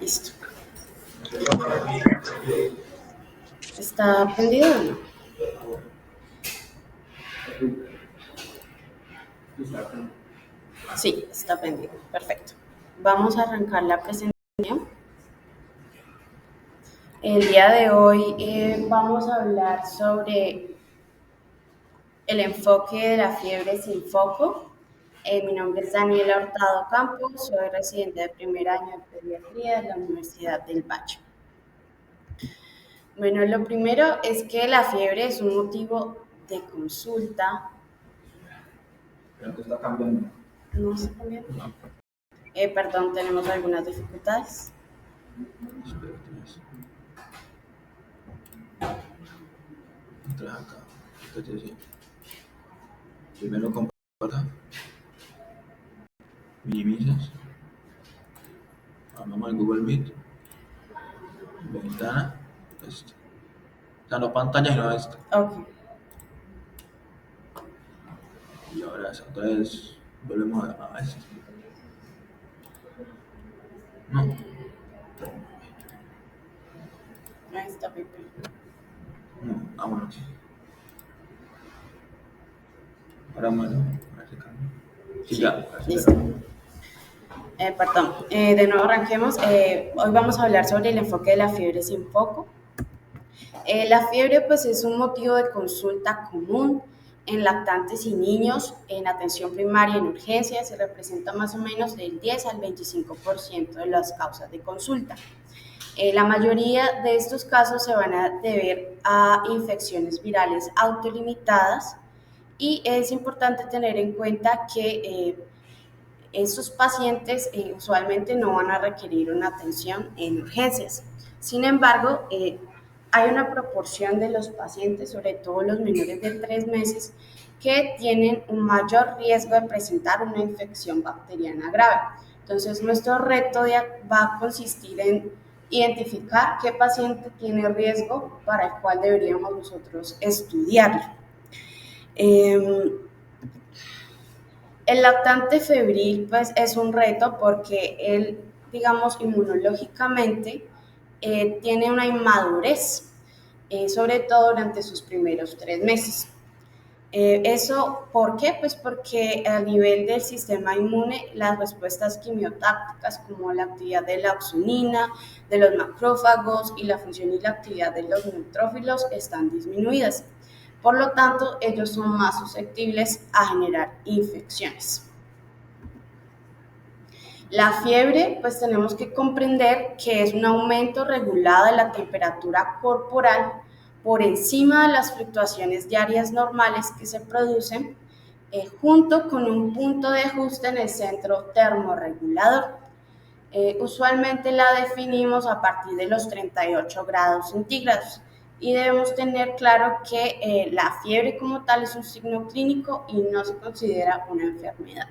Listo. ¿Está prendido o no? Sí, está prendido. Perfecto. Vamos a arrancar la presentación. El día de hoy vamos a hablar sobre el enfoque de la fiebre sin foco. Mi nombre es Daniela Hurtado Campos, soy residente de primer año de pediatría de la Universidad del Valle. Bueno, lo primero es que la fiebre es un motivo de consulta. Creo que está cambiando. ¿No está cambiando? Perdón, tenemos algunas dificultades. Entras acá. ¿Qué te decía? Primero comparta. Minimizas. Vamos al Google Meet. Ventana. Esto. O sea, no pantalla, sino esto. Ok. Y ahora otra vez volvemos a esto. No. Ahí está, Pepe. No, vámonos. Ahora bueno, ahora se cambia. Sí, ya. Listo. Perdón, de nuevo arranquemos. Hoy vamos a hablar sobre el enfoque de la fiebre sin foco. La fiebre pues es un motivo de consulta común en lactantes y niños en atención primaria en urgencias. Se representa más o menos del 10 al 25% de las causas de consulta. La mayoría de estos casos se van a deber a infecciones virales autolimitadas y es importante tener en cuenta que estos pacientes usualmente no van a requerir una atención en urgencias. Sin embargo, hay una proporción de los pacientes, sobre todo los menores de 3 meses, que tienen un mayor riesgo de presentar una infección bacteriana grave. Entonces, nuestro reto va a consistir en identificar qué paciente tiene riesgo para el cual deberíamos nosotros estudiarlo. El lactante febril pues es un reto porque él, digamos, inmunológicamente tiene una inmadurez, sobre todo durante sus primeros 3 meses. ¿Eso por qué? Pues porque a nivel del sistema inmune las respuestas quimiotácticas como la actividad de la opsonina, de los macrófagos y la función y la actividad de los neutrófilos están disminuidas. Por lo tanto, ellos son más susceptibles a generar infecciones. La fiebre, pues tenemos que comprender que es un aumento regulado de la temperatura corporal por encima de las fluctuaciones diarias normales que se producen, junto con un punto de ajuste en el centro termorregulador. Usualmente la definimos a partir de los 38 grados centígrados y debemos tener claro que la fiebre como tal es un signo clínico y no se considera una enfermedad.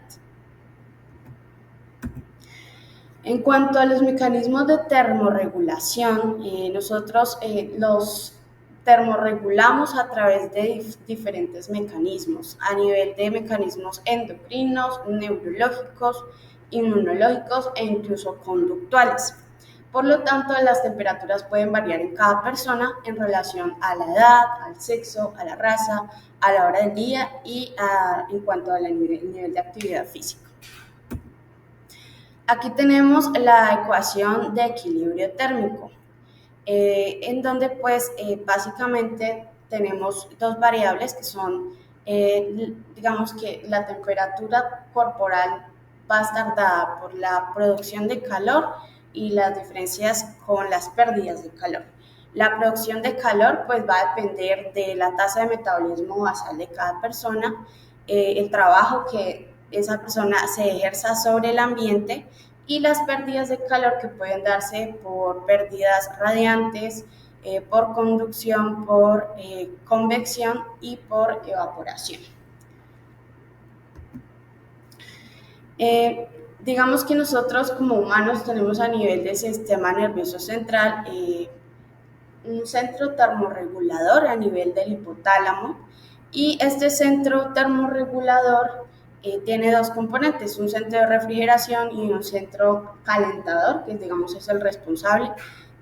En cuanto a los mecanismos de termorregulación, nosotros los termorregulamos a través de diferentes mecanismos, a nivel de mecanismos endocrinos, neurológicos, inmunológicos e incluso conductuales. Por lo tanto, las temperaturas pueden variar en cada persona en relación a la edad, al sexo, a la raza, a la hora del día y en cuanto al nivel de actividad física. Aquí tenemos la ecuación de equilibrio térmico, en donde pues básicamente tenemos dos variables que son, digamos que la temperatura corporal va a estar dada por la producción de calor y las diferencias con las pérdidas de calor. La producción de calor pues va a depender de la tasa de metabolismo basal de cada persona, el trabajo que esa persona se ejerza sobre el ambiente y las pérdidas de calor que pueden darse por pérdidas radiantes, por conducción, por convección y por evaporación. Digamos que nosotros como humanos tenemos a nivel del sistema nervioso central un centro termorregulador a nivel del hipotálamo y este centro termorregulador tiene dos componentes, un centro de refrigeración y un centro calentador, que digamos es el responsable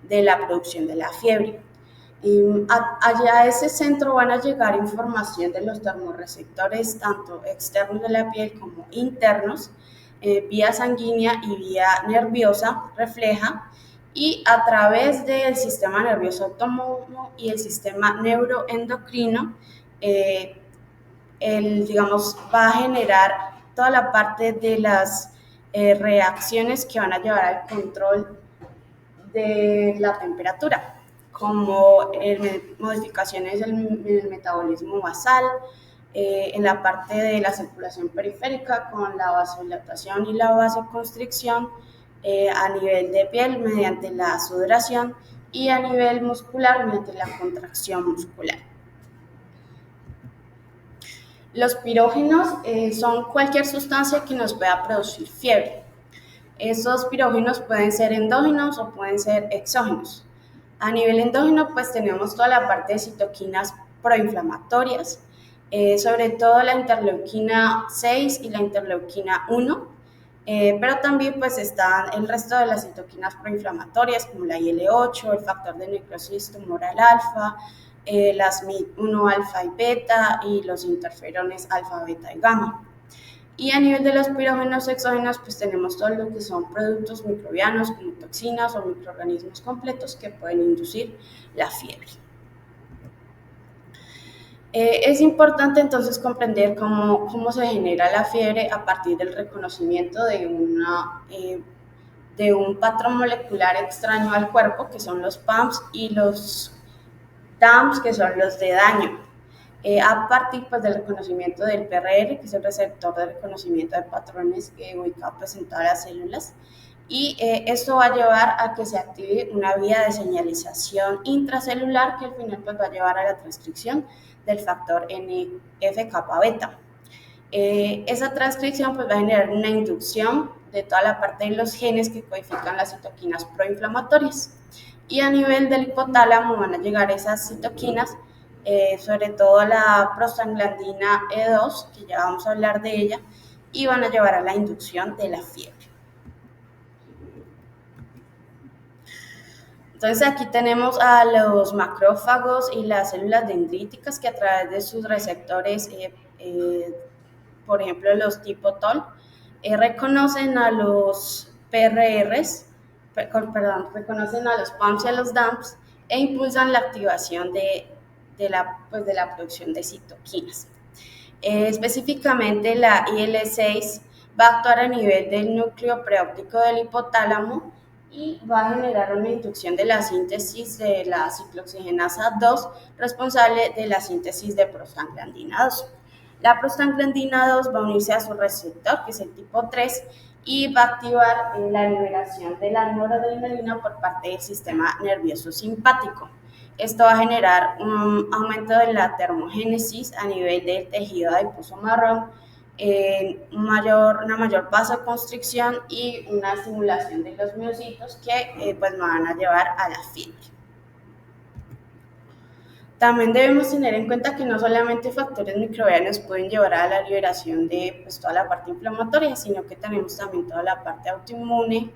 de la producción de la fiebre. Allá a ese centro van a llegar información de los termorreceptores, tanto externos de la piel como internos, vía sanguínea y vía nerviosa refleja, y a través del sistema nervioso autónomo y el sistema neuroendocrino, digamos, va a generar toda la parte de las reacciones que van a llevar al control de la temperatura, como modificaciones en el metabolismo basal, en la parte de la circulación periférica con la vasodilatación y la vasoconstricción, a nivel de piel mediante la sudoración y a nivel muscular mediante la contracción muscular. Los pirógenos son cualquier sustancia que nos pueda producir fiebre. Esos pirógenos pueden ser endógenos o pueden ser exógenos. A nivel endógeno, pues tenemos toda la parte de citoquinas proinflamatorias, sobre todo la interleuquina 6 y la interleuquina 1, pero también pues están el resto de las citoquinas proinflamatorias como la IL-8, el factor de necrosis tumoral alfa, las MIT1 alfa y beta y los interferones alfa, beta y gamma. Y a nivel de los pirógenos exógenos, pues tenemos todo lo que son productos microbianos como toxinas o microorganismos completos que pueden inducir la fiebre. Es importante entonces comprender cómo se genera la fiebre a partir del reconocimiento de un patrón molecular extraño al cuerpo, que son los PAMPs, y los DAMPs, que son los de daño. A partir pues, del reconocimiento del PRR, que es el receptor de reconocimiento de patrones ubicado pues, en todas las células, y esto va a llevar a que se active una vía de señalización intracelular que al final pues, va a llevar a la transcripción del factor NF-kappa beta. Esa transcripción pues, va a generar una inducción de toda la parte de los genes que codifican las citoquinas proinflamatorias, y a nivel del hipotálamo van a llegar esas citoquinas, sobre todo la prostaglandina E2, que ya vamos a hablar de ella, y van a llevar a la inducción de la fiebre. Entonces aquí tenemos a los macrófagos y las células dendríticas que a través de sus receptores, por ejemplo los tipo TOL, reconocen a los PRRs, reconocen a los PAMPs y a los DAMPs e impulsan la activación de la producción de citoquinas. Específicamente la IL-6 va a actuar a nivel del núcleo preóptico del hipotálamo y va a generar una inducción de la síntesis de la ciclooxigenasa 2, responsable de la síntesis de prostaglandina 2. La prostaglandina 2 va a unirse a su receptor, que es el tipo 3, y va a activar la liberación de la noradrenalina por parte del sistema nervioso simpático. Esto va a generar un aumento de la termogénesis a nivel del tejido adiposo marrón, una mayor vasoconstricción y una estimulación de los miocitos que pues van a llevar a la fiebre. También debemos tener en cuenta que no solamente factores microbianos pueden llevar a la liberación de pues, toda la parte inflamatoria, sino que tenemos también toda la parte autoinmune,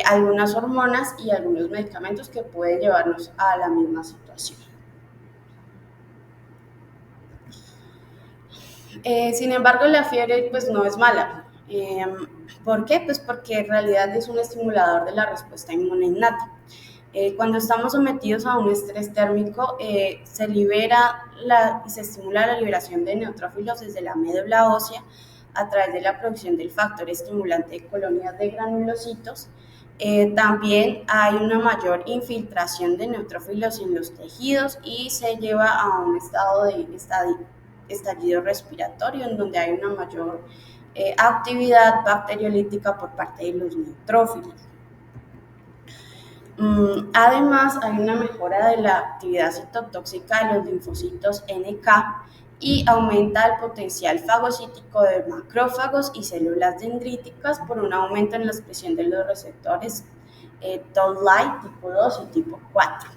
algunas hormonas y algunos medicamentos que pueden llevarnos a la misma situación. Sin embargo, la fiebre pues, no es mala. ¿Por qué? Pues porque en realidad es un estimulador de la respuesta inmune innata. Cuando estamos sometidos a un estrés térmico, se libera y se estimula la liberación de neutrófilos desde la médula ósea a través de la producción del factor estimulante de colonias de granulocitos. También hay una mayor infiltración de neutrófilos en los tejidos y se lleva a un estado de estallido respiratorio en donde hay una mayor actividad bacteriolítica por parte de los neutrófilos. Además, hay una mejora de la actividad citotóxica de los linfocitos NK y aumenta el potencial fagocítico de macrófagos y células dendríticas por un aumento en la expresión de los receptores Toll-like tipo 2 y tipo 4.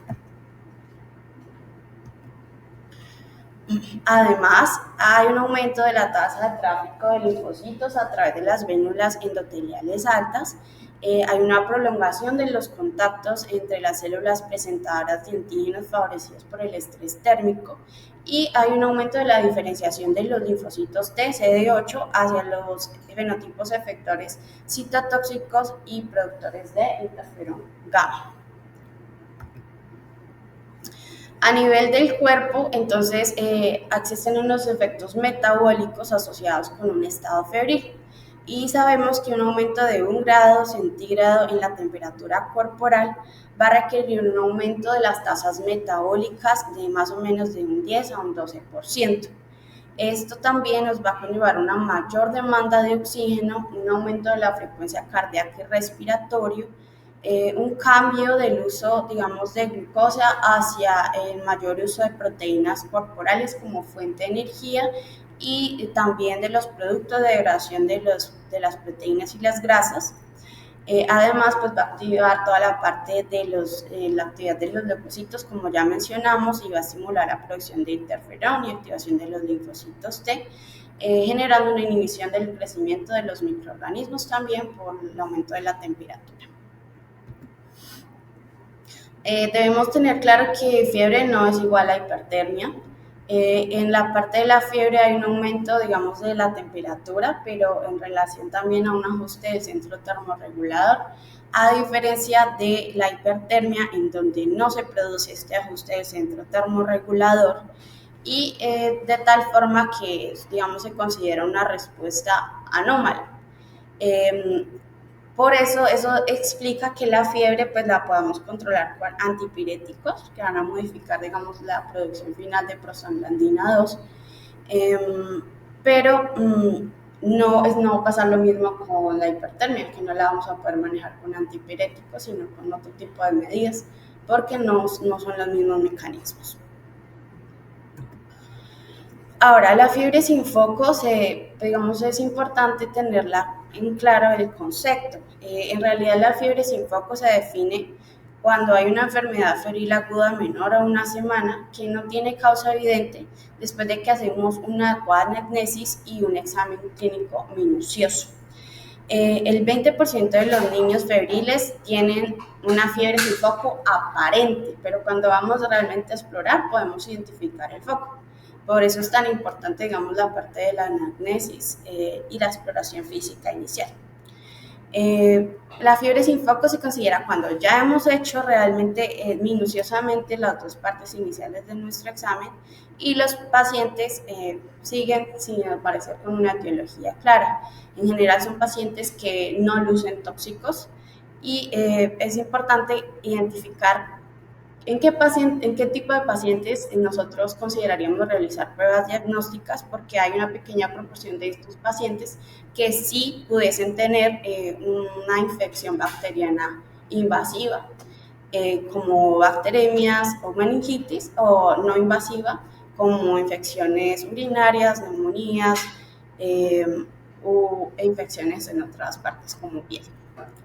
Además, hay un aumento de la tasa de tráfico de linfocitos a través de las vénulas endoteliales altas. Hay una prolongación de los contactos entre las células presentadoras de antígenos favorecidos por el estrés térmico y hay un aumento de la diferenciación de los linfocitos T, CD8 hacia los fenotipos efectores citotóxicos y productores de interferón gamma. A nivel del cuerpo, entonces, existen unos efectos metabólicos asociados con un estado febril y sabemos que un aumento de 1 grado centígrado en la temperatura corporal va a requerir un aumento de las tasas metabólicas de más o menos de un 10 a un 12%. Esto también nos va a conllevar una mayor demanda de oxígeno, un aumento de la frecuencia cardíaca y respiratorio, un cambio del uso, digamos, de glucosa hacia el mayor uso de proteínas corporales como fuente de energía y también de los productos de degradación de las proteínas y las grasas. Además, pues va a activar toda la parte de la actividad de los leucocitos, como ya mencionamos, y va a estimular la producción de interferón y activación de los linfocitos T, generando una inhibición del crecimiento de los microorganismos también por el aumento de la temperatura. Debemos tener claro que fiebre no es igual a hipertermia. En la parte de la fiebre hay un aumento, digamos, de la temperatura, pero en relación también a un ajuste del centro termorregulador, a diferencia de la hipertermia, en donde no se produce este ajuste del centro termorregulador y de tal forma que, digamos, se considera una respuesta anómala. Por eso explica que la fiebre pues la podamos controlar con antipiréticos que van a modificar, digamos, la producción final de prostaglandina 2, pero no va a pasar lo mismo con la hipertermia, que no la vamos a poder manejar con antipiréticos, sino con otro tipo de medidas, porque no son los mismos mecanismos. Ahora, la fiebre sin foco, digamos, es importante tenerla en claro el concepto. En realidad, la fiebre sin foco se define cuando hay una enfermedad febril aguda menor a una semana que no tiene causa evidente después de que hacemos una adecuada anamnesis y un examen clínico minucioso. El 20% de los niños febriles tienen una fiebre sin foco aparente, pero cuando vamos realmente a explorar podemos identificar el foco. Por eso es tan importante, digamos, la parte de la anamnesis y la exploración física inicial. La fiebre sin foco se considera cuando ya hemos hecho realmente minuciosamente las dos partes iniciales de nuestro examen y los pacientes siguen sin aparecer con una etiología clara. En general son pacientes que no lucen tóxicos y es importante identificar ¿en qué tipo de pacientes nosotros consideraríamos realizar pruebas diagnósticas? Porque hay una pequeña proporción de estos pacientes que sí pudiesen tener una infección bacteriana invasiva, como bacteremias o meningitis, o no invasiva, como infecciones urinarias, neumonías o infecciones en otras partes como piel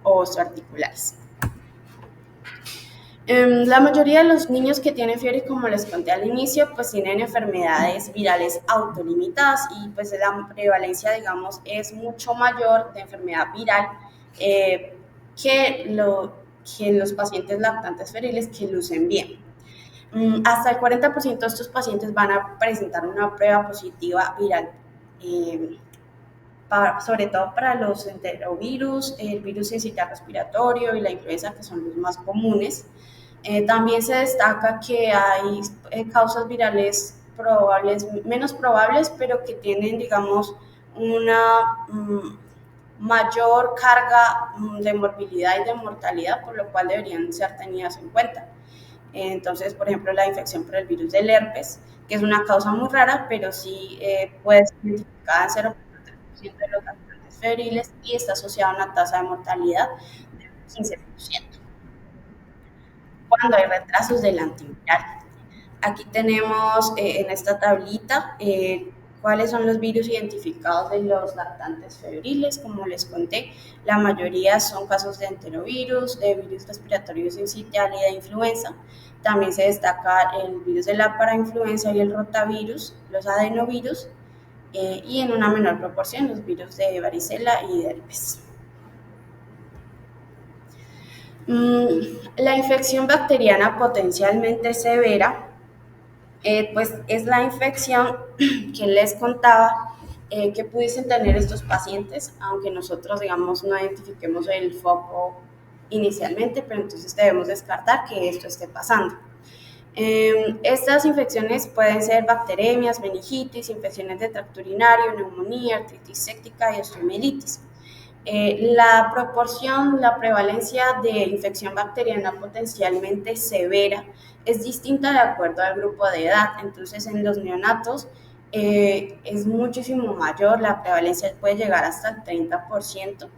o osteoarticulares. La mayoría de los niños que tienen fiebre, como les conté al inicio, pues tienen enfermedades virales autolimitadas y pues la prevalencia, digamos, es mucho mayor de enfermedad viral que los pacientes lactantes feriles que lucen bien. Hasta el 40% de estos pacientes van a presentar una prueba positiva viral, sobre todo para los enterovirus, el virus sincitial respiratorio y la influenza, que son los más comunes. También se destaca que hay causas virales menos probables, pero que tienen, digamos, una mayor carga de morbilidad y de mortalidad, por lo cual deberían ser tenidas en cuenta. Entonces, por ejemplo, la infección por el virus del herpes, que es una causa muy rara, pero sí puede ser identificada en 0,3% de los lactantes febriles y está asociada a una tasa de mortalidad del 15%. Cuando hay retrasos del antiviral. Aquí tenemos en esta tablita ¿Cuáles son los virus identificados de los lactantes febriles? Como les conté, la mayoría son casos de enterovirus, de virus respiratorio sincitial y de influenza. También se destaca el virus de la parainfluenza y el rotavirus, los adenovirus, y en una menor proporción los virus de varicela y de herpes. La infección bacteriana potencialmente severa, pues es la infección que les contaba que pudiesen tener estos pacientes, aunque nosotros, digamos, no identifiquemos el foco inicialmente, pero entonces debemos descartar que esto esté pasando. Estas infecciones pueden ser bacteremias, meningitis, infecciones de tracto urinario, neumonía, artritis séptica y osteomielitis. La proporción, la prevalencia de infección bacteriana potencialmente severa es distinta de acuerdo al grupo de edad. Entonces, en los neonatos es muchísimo mayor, la prevalencia puede llegar hasta el 30%,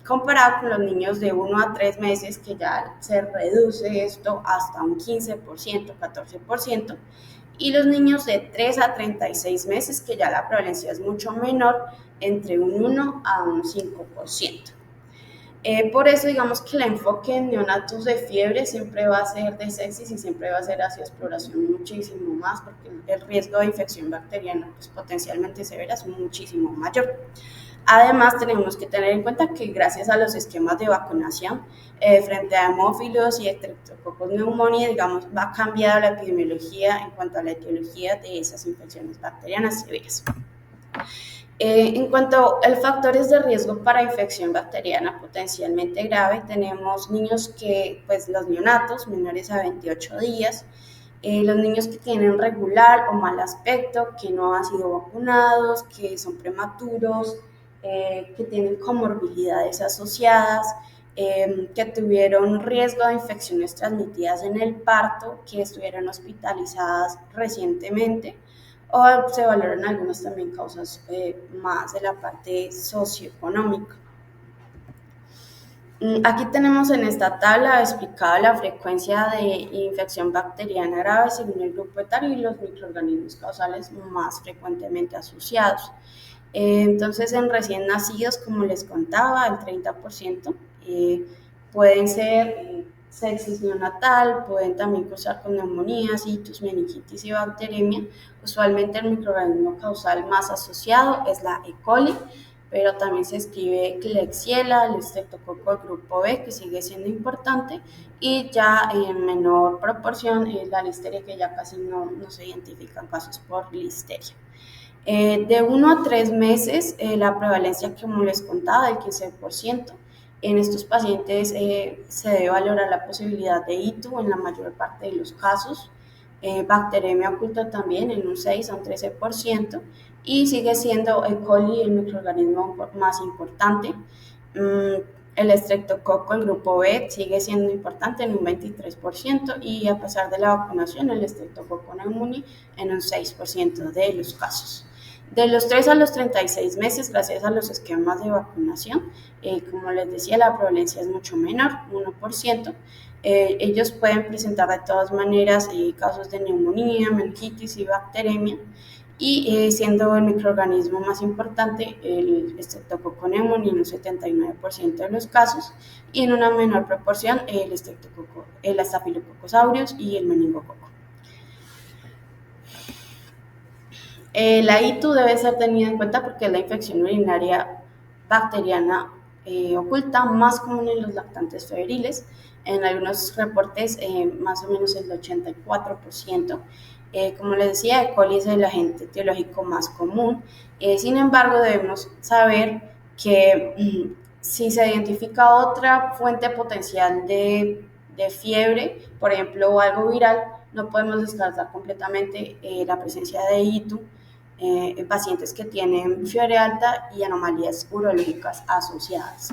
comparado con los niños de 1 a 3 meses, que ya se reduce esto hasta un 15%, 14%, y los niños de 3 a 36 meses, que ya la prevalencia es mucho menor, entre un 1 a un 5%. Por eso, digamos que el enfoque en neonatos de fiebre siempre va a ser de sepsis y siempre va a ser hacia exploración muchísimo más, porque el riesgo de infección bacteriana pues, potencialmente severa es muchísimo mayor. Además, tenemos que tener en cuenta que gracias a los esquemas de vacunación frente a hemófilos y Streptococcus pneumoniae, digamos, va cambiando la epidemiología en cuanto a la etiología de esas infecciones bacterianas severas. En cuanto a factores de riesgo para infección bacteriana potencialmente grave, tenemos niños que, pues los neonatos menores a 28 días, los niños que tienen regular o mal aspecto, que no han sido vacunados, que son prematuros, que tienen comorbilidades asociadas, que tuvieron riesgo de infecciones transmitidas en el parto, que estuvieron hospitalizadas recientemente, o se valoran algunas también causas más de la parte socioeconómica. Aquí tenemos en esta tabla explicada la frecuencia de infección bacteriana grave según el grupo etario y los microorganismos causales más frecuentemente asociados. Entonces, en recién nacidos, como les contaba, el 30% pueden ser sepsis neonatal, pueden también cursar con neumonías, itus, meningitis y bacteremia. Usualmente el microorganismo causal más asociado es la E. coli, pero también se escribe Klebsiella, el estreptococo grupo B, que sigue siendo importante, y ya en menor proporción la listeria, que ya casi no se identifican casos por listeria. De 1 a 3 meses, la prevalencia, como les contaba, del 15%. En estos pacientes se debe valorar la posibilidad de ITU en la mayor parte de los casos, bacteremia oculta también en un 6 a un 13%, y sigue siendo E. coli el microorganismo más importante. El estreptococo, el grupo B, sigue siendo importante en un 23%, y a pesar de la vacunación, el estreptococo pneumoniae en un 6% de los casos. De los 3 a los 36 meses, gracias a los esquemas de vacunación, como les decía, la prevalencia es mucho menor, 1%. Ellos pueden presentar de todas maneras casos de neumonía, meningitis y bacteremia, y siendo el microorganismo más importante el Streptococcus pneumoniae en un 79% de los casos, y en una menor proporción el Staphylococcus aureus y el meningococo. La ITU debe ser tenida en cuenta porque es la infección urinaria bacteriana oculta más común en los lactantes febriles. En algunos reportes, más o menos el 84%. Como les decía, E. coli es el agente etiológico más común. Sin embargo, debemos saber que si se identifica otra fuente potencial de fiebre, por ejemplo, algo viral, no podemos descartar completamente la presencia de ITU en pacientes que tienen fiebre alta y anomalías urológicas asociadas.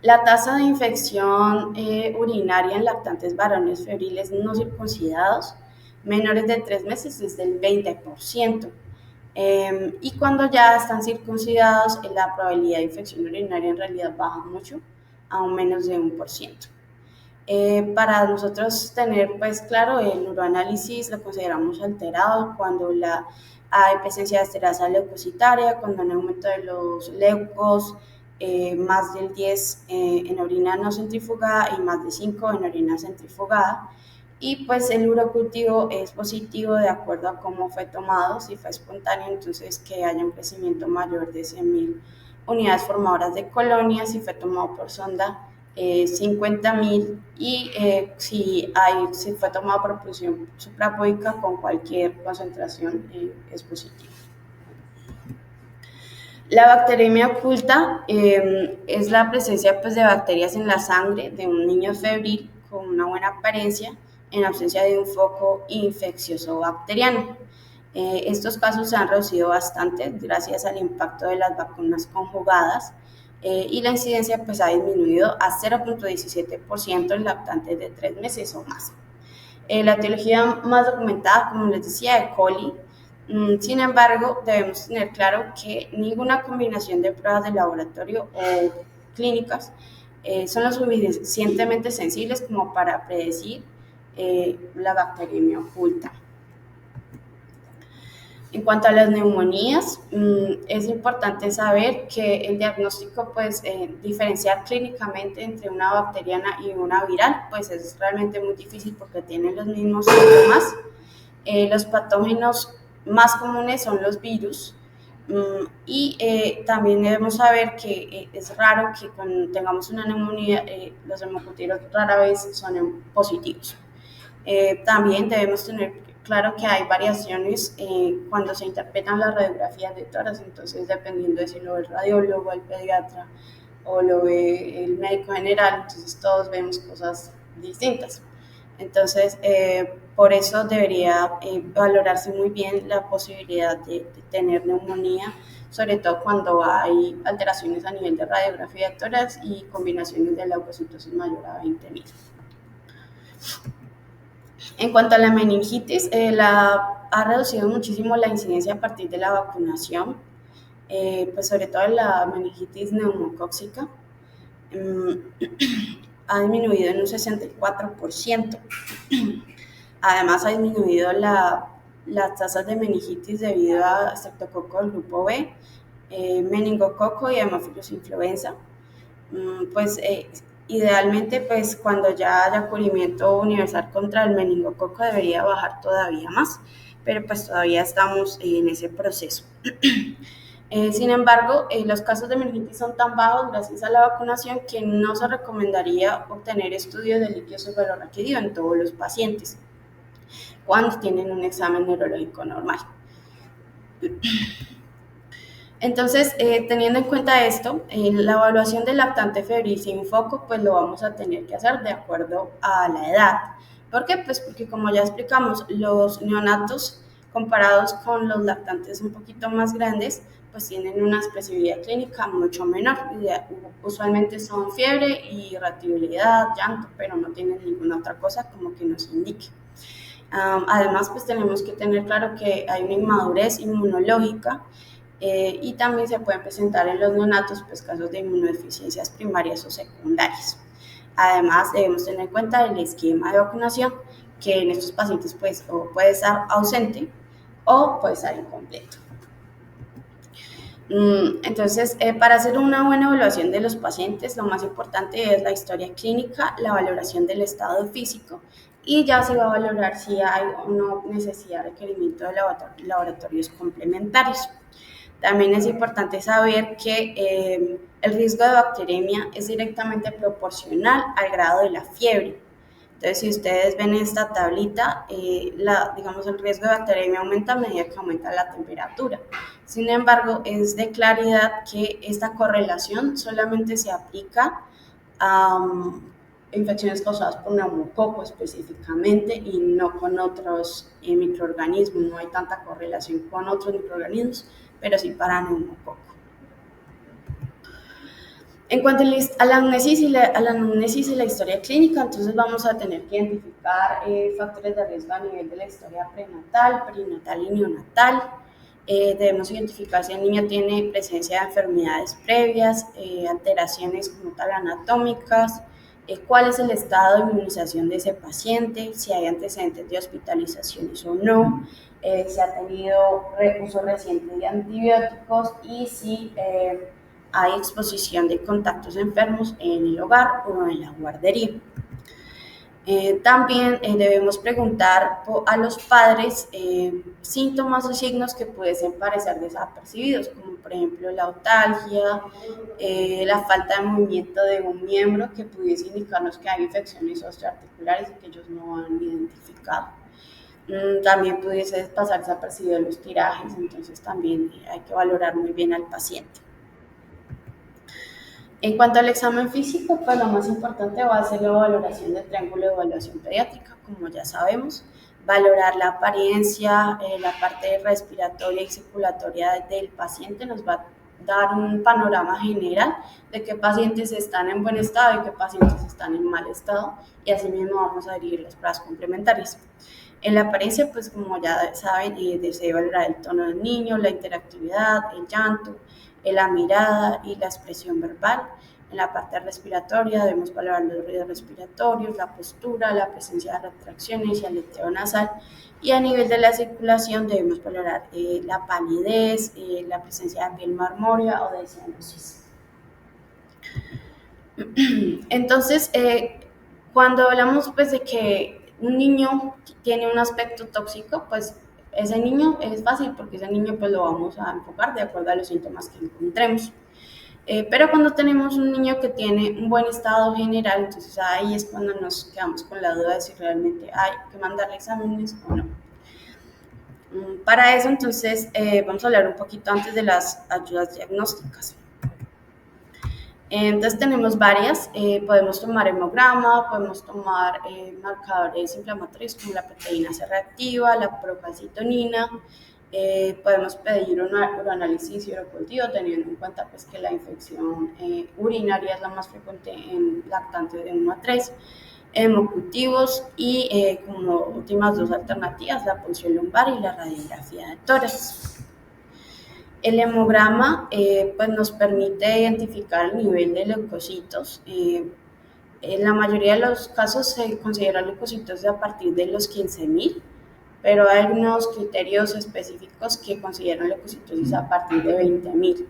La tasa de infección urinaria en lactantes varones febriles no circuncidados menores de 3 meses es del 20%. Y cuando ya están circuncidados, la probabilidad de infección urinaria en realidad baja mucho, a un menos de 1%. Para nosotros tener pues claro el neuroanálisis lo consideramos alterado cuando hay presencia de esterasa leucocitaria, cuando hay un aumento de los leucos, más del 10 en orina no centrifugada y más de 5 en orina centrifugada. Y pues el urocultivo es positivo de acuerdo a cómo fue tomado. Si fue espontáneo, entonces que haya un crecimiento mayor de 100.000 unidades formadoras de colonias. Si fue tomado por sonda, 50.000, y si fue tomado por pulsión suprapódica con cualquier concentración, es positivo. La bacteriemia oculta es la presencia pues, de bacterias en la sangre de un niño febril con una buena apariencia en ausencia de un foco infeccioso bacteriano. Estos casos se han reducido bastante gracias al impacto de las vacunas conjugadas, y la incidencia pues, ha disminuido a 0.17% en lactantes de 3 meses o más. La etiología más documentada, como les decía, E. coli. Sin embargo, debemos tener claro que ninguna combinación de pruebas de laboratorio o clínicas son lo suficientemente sensibles como para predecir la bacteriemia oculta. En cuanto a las neumonías, es importante saber que el diagnóstico, pues, diferenciar clínicamente entre una bacteriana y una viral, pues es realmente muy difícil porque tienen los mismos síntomas. Los patógenos más comunes son los virus, y también debemos saber que es raro que cuando tengamos una neumonía, los hemocultivos rara vez son positivos. También debemos tener claro que hay variaciones cuando se interpretan las radiografías de tórax, entonces dependiendo de si lo ve el radiólogo, el pediatra o lo ve el médico general, entonces todos vemos cosas distintas. Entonces, por eso debería valorarse muy bien la posibilidad de tener neumonía, sobre todo cuando hay alteraciones a nivel de radiografía de tórax y combinaciones de leucocitosis mayor a 20.000. En cuanto a la meningitis, ha reducido muchísimo la incidencia a partir de la vacunación, pues sobre todo la meningitis neumocóxica. Ha disminuido en un 64%. Además, ha disminuido las tasas de meningitis debido a streptococo del grupo B, meningococo y hemófilos influenza. Pues idealmente, pues cuando ya haya cubrimiento universal contra el meningococo debería bajar todavía más, pero pues todavía estamos en ese proceso. Sin embargo, los casos de meningitis son tan bajos gracias a la vacunación que no se recomendaría obtener estudios de líquido cefalorraquídeo en todos los pacientes cuando tienen un examen neurológico normal. Entonces, teniendo en cuenta esto, la evaluación del lactante febril sin foco, pues lo vamos a tener que hacer de acuerdo a la edad. ¿Por qué? Pues porque como ya explicamos, los neonatos comparados con los lactantes un poquito más grandes, pues tienen una expresividad clínica mucho menor. Usualmente son fiebre, irritabilidad, llanto, pero no tienen ninguna otra cosa como que nos indique. Además, pues tenemos que tener claro que hay una inmadurez inmunológica, y también se pueden presentar en los neonatos pues, casos de inmunodeficiencias primarias o secundarias. Además, debemos tener en cuenta el esquema de vacunación, que en estos pacientes pues, o puede estar ausente o puede estar incompleto. Entonces, para hacer una buena evaluación de los pacientes, lo más importante es la historia clínica, la valoración del estado físico, y ya se va a valorar si hay o no necesidad de requerimiento de laboratorios complementarios. También es importante saber que el riesgo de bacteriemia es directamente proporcional al grado de la fiebre. Entonces, si ustedes ven esta tablita, digamos, el riesgo de bacteriemia aumenta a medida que aumenta la temperatura. Sin embargo, es de claridad que esta correlación solamente se aplica a infecciones causadas por neumococo específicamente y no con otros microorganismos. No hay tanta correlación con otros microorganismos, pero sí para neumococo. En cuanto a la anamnesis y la historia clínica, entonces vamos a tener que identificar factores de riesgo a nivel de la historia prenatal, perinatal y neonatal. Debemos identificar si el niño tiene presencia de enfermedades previas, alteraciones como tal anatómicas, cuál es el estado de inmunización de ese paciente, si hay antecedentes de hospitalizaciones o no, si ha tenido uso reciente de antibióticos y si hay exposición de contactos enfermos en el hogar o en la guardería. También debemos preguntar a los padres síntomas o signos que pudiesen parecer desapercibidos, como por ejemplo la otalgia, la falta de movimiento de un miembro que pudiese indicarnos que hay infecciones osteoarticulares y que ellos no han identificado. También pudiese pasar desapercibido los tirajes, entonces también hay que valorar muy bien al paciente. En cuanto al examen físico, pues lo más importante va a ser la valoración del triángulo de evaluación pediátrica, como ya sabemos, valorar la apariencia, la parte respiratoria y circulatoria del paciente nos va a dar un panorama general de qué pacientes están en buen estado y qué pacientes están en mal estado, y asimismo vamos a dirigir las pruebas complementarias. En la apariencia, pues como ya saben, se debe valorar el tono del niño, la interactividad, el llanto, la mirada y la expresión verbal. En la parte respiratoria debemos valorar los ruidos respiratorios, la postura, la presencia de retracciones y aleteo nasal. Y a nivel de la circulación debemos valorar la palidez, la presencia de piel marmórea o de cianosis. Entonces, cuando hablamos pues de que un niño tiene un aspecto tóxico, pues ese niño es fácil porque ese niño pues lo vamos a enfocar de acuerdo a los síntomas que encontremos. Pero cuando tenemos un niño que tiene un buen estado general, entonces ahí es cuando nos quedamos con la duda de si realmente hay que mandarle exámenes o no. Para eso entonces vamos a hablar un poquito antes de las ayudas diagnósticas. Entonces tenemos varias, podemos tomar hemograma, podemos tomar marcadores inflamatorios como la proteína C reactiva, la procalcitonina, podemos pedir un uroanálisis y urocultivo teniendo en cuenta pues, que la infección urinaria es la más frecuente en lactantes de 1 a 3, hemocultivos y como últimas dos alternativas la punción lumbar y la radiografía de tórax. El hemograma pues nos permite identificar el nivel de leucocitos. En la mayoría de los casos se consideran leucocitos a partir de los 15.000, pero hay algunos criterios específicos que consideran leucocitosis a partir de 20.000.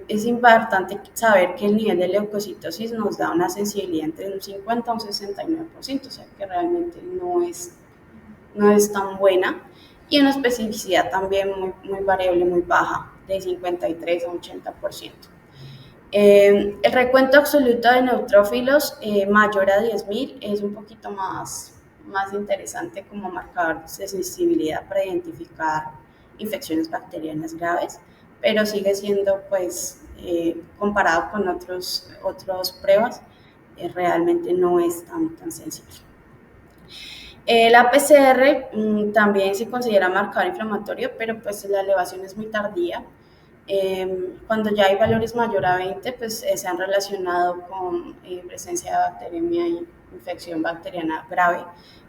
Es importante saber que el nivel de leucocitosis nos da una sensibilidad entre un 50 a un 69%, o sea que realmente no es tan buena, y una especificidad también muy variable, muy baja, de 53 a 80%. El recuento absoluto de neutrófilos mayor a 10.000 es un poquito más interesante como marcador de sensibilidad para identificar infecciones bacterianas graves, pero sigue siendo, pues, comparado con otras pruebas, realmente no es tan sensible. La PCR también se considera marcador inflamatorio, pero pues la elevación es muy tardía. Cuando ya hay valores mayor a 20, pues se han relacionado con presencia de bacteriemia y infección bacteriana grave.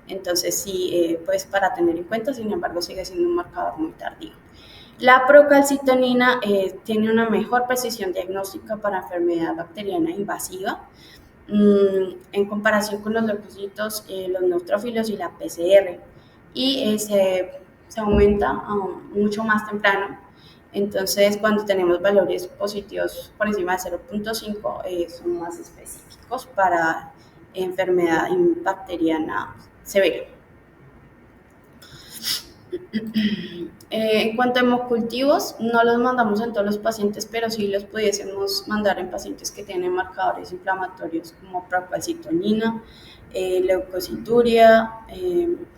Entonces sí, pues para tener en cuenta, sin embargo, sigue siendo un marcador muy tardío. La procalcitonina tiene una mejor precisión diagnóstica para enfermedad bacteriana invasiva, en comparación con los leucocitos, los neutrófilos y la PCR, y se aumenta mucho más temprano. Entonces, cuando tenemos valores positivos por encima de 0.5, son más específicos para enfermedad bacteriana severa. En cuanto a hemocultivos, no los mandamos en todos los pacientes, pero sí los pudiésemos mandar en pacientes que tienen marcadores inflamatorios como procalcitonina, leucocituria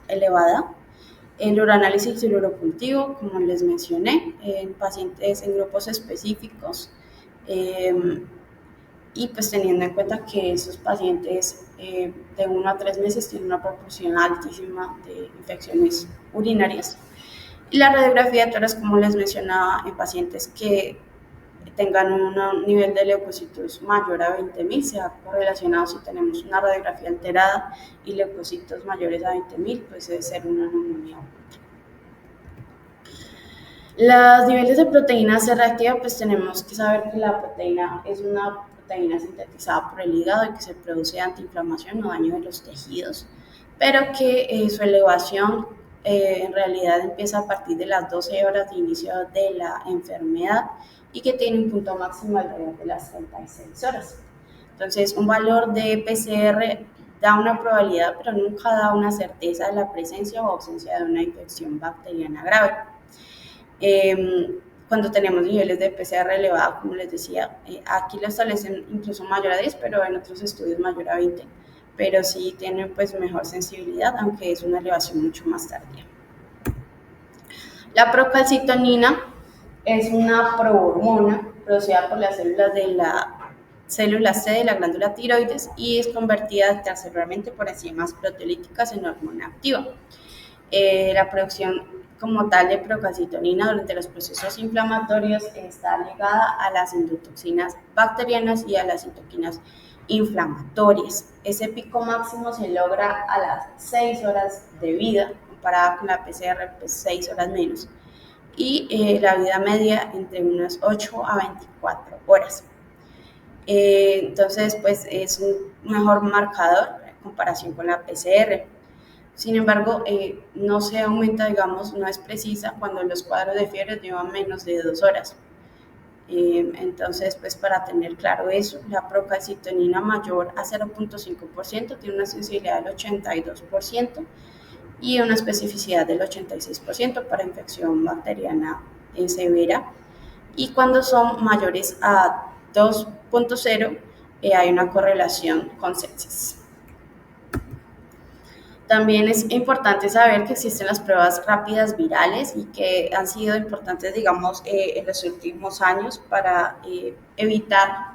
elevada. El uroanálisis y el urocultivo, como les mencioné, en pacientes en grupos específicos, y pues teniendo en cuenta que esos pacientes de 1 a 3 meses tienen una proporción altísima de infecciones urinarias. Y la radiografía de tórax, como les mencionaba, en pacientes que tengan un nivel de leucocitos mayor a 20.000, se ha correlacionado si tenemos una radiografía alterada y leucocitos mayores a 20.000, pues debe ser una neumonía oculta. Los niveles de proteína C reactiva, pues tenemos que saber que la proteína es una proteína sintetizada por el hígado y que se produce antiinflamación o daño de los tejidos, pero que su elevación en realidad empieza a partir de las 12 horas de inicio de la enfermedad y que tiene un punto máximo alrededor de las 36 horas. Entonces, un valor de PCR da una probabilidad, pero nunca da una certeza de la presencia o ausencia de una infección bacteriana grave. Cuando tenemos niveles de PCR elevados, como les decía, aquí lo establecen incluso mayor a 10, pero en otros estudios mayor a 20, pero sí tienen pues mejor sensibilidad, aunque es una elevación mucho más tardía. La procalcitonina es una prohormona producida por las células de la célula C de la glándula tiroides y es convertida extracelularmente por enzimas proteolíticas en hormona activa. La producción como tal de procalcitonina durante los procesos inflamatorios está ligada a las endotoxinas bacterianas y a las citoquinas inflamatorias. Ese pico máximo se logra a las 6 horas de vida, comparada con la PCR, pues 6 horas menos, y la vida media entre unas 8 a 24 horas. Entonces, pues es un mejor marcador en comparación con la PCR. Sin embargo, no se aumenta, digamos, no es precisa cuando los cuadros de fiebre llevan menos de 2 horas. Entonces, pues para tener claro eso, la procalcitonina mayor a 0.5% tiene una sensibilidad del 82% y una especificidad del 86% para infección bacteriana severa. Y cuando son mayores a 2.0, hay una correlación con sepsis. También es importante saber que existen las pruebas rápidas virales y que han sido importantes, digamos, en los últimos años para evitar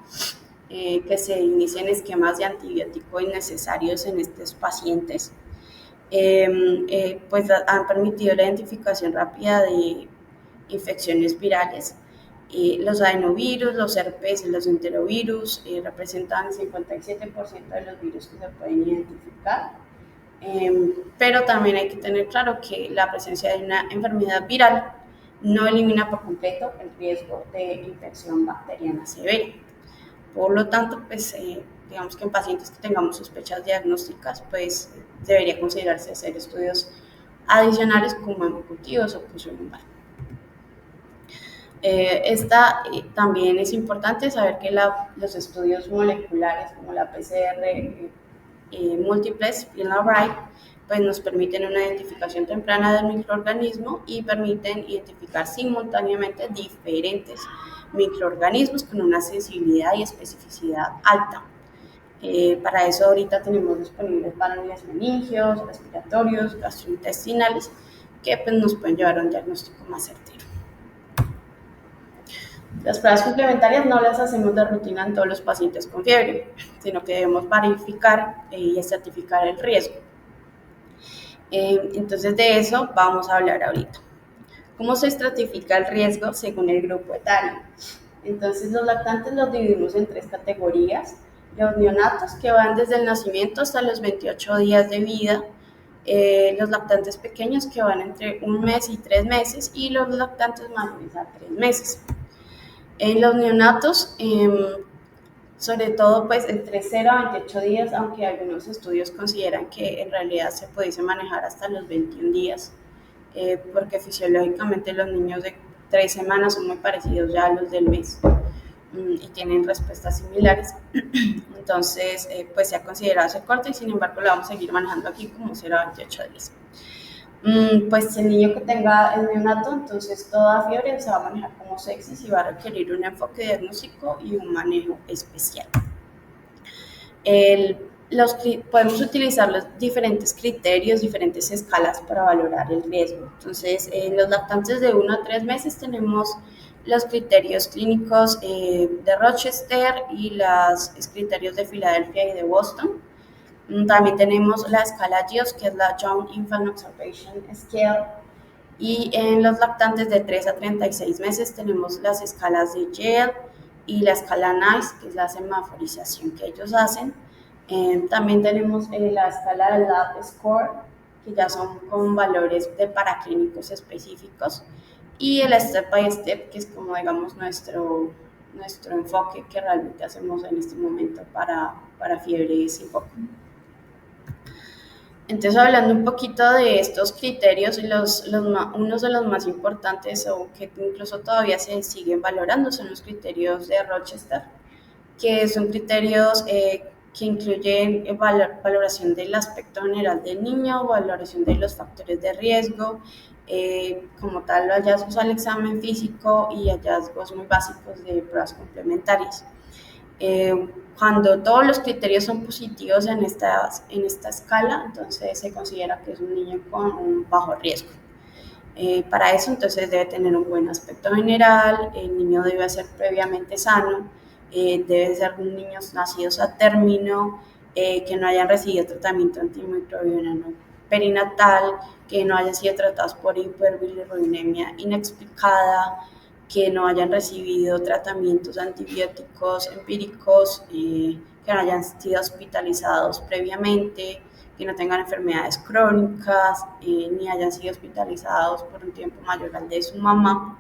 que se inicien esquemas de antibiótico innecesarios en estos pacientes. Pues han permitido la identificación rápida de infecciones virales. Los adenovirus, los herpes, los enterovirus representan el 57% de los virus que se pueden identificar. Pero también hay que tener claro que la presencia de una enfermedad viral no elimina por completo el riesgo de infección bacteriana severa. Por lo tanto, pues digamos que en pacientes que tengamos sospechas diagnósticas, pues debería considerarse hacer estudios adicionales como ejecutivos o punción lumbar. También es importante saber que los estudios moleculares como la PCR múltiples y la RIGE, pues nos permiten una identificación temprana del microorganismo y permiten identificar simultáneamente diferentes microorganismos con una sensibilidad y especificidad alta. Para eso ahorita tenemos disponibles paneles meningios, respiratorios, gastrointestinales, que pues, nos pueden llevar a un diagnóstico más certero. Las pruebas complementarias no las hacemos de rutina en todos los pacientes con fiebre, sino que debemos verificar y estratificar el riesgo. Entonces de eso vamos a hablar ahorita. ¿Cómo se estratifica el riesgo según el grupo etario? Entonces los lactantes los dividimos en 3 categorías. Los neonatos, que van desde el nacimiento hasta los 28 días de vida, los lactantes pequeños, que van entre 1 mes y 3 meses, y los lactantes mayores a 3 meses. En los neonatos, sobre todo pues entre 0 a 28 días, aunque algunos estudios consideran que en realidad se pudiese manejar hasta los 21 días, porque fisiológicamente los niños de 3 semanas son muy parecidos ya a los del mes y tienen respuestas similares. Entonces, pues se ha considerado ese corte y sin embargo lo vamos a seguir manejando aquí como 0 a 28 días. Pues el niño que tenga el neonato, entonces toda fiebre se va a manejar como sepsis y va a requerir un enfoque diagnóstico y un manejo especial. Podemos utilizar los diferentes criterios, diferentes escalas para valorar el riesgo. Entonces, en los lactantes de 1 a 3 meses tenemos los criterios clínicos de Rochester y los criterios de Filadelfia y de Boston. También tenemos la escala GIOS, que es la Young Infant Observation Scale. Y en los lactantes de 3 a 36 meses tenemos las escalas de Yale y la escala NICE, que es la semaforización que ellos hacen. También tenemos la escala de Lab Score, que ya son con valores de paraclínicos específicos. y el step by step, que es como digamos nuestro enfoque que realmente hacemos en este momento para fiebre sin foco. Entonces, hablando un poquito de estos criterios, unos de los más importantes o que incluso todavía se siguen valorando son los criterios de Rochester, que son criterios que incluyen valoración del aspecto general del niño, valoración de los factores de riesgo, como tal hallazgos al examen físico y hallazgos muy básicos de pruebas complementarias. Cuando todos los criterios son positivos en esta escala, entonces se considera que es un niño con un bajo riesgo. Para eso, entonces, debe tener un buen aspecto general, el niño debe ser previamente sano, debe ser niños nacidos a término, que no hayan recibido tratamiento antimicrobiano perinatal, que no hayan sido tratados por hiperbilirubinemia inexplicada, que no hayan recibido tratamientos antibióticos empíricos, que no hayan sido hospitalizados previamente, que no tengan enfermedades crónicas, ni hayan sido hospitalizados por un tiempo mayor al de su mamá,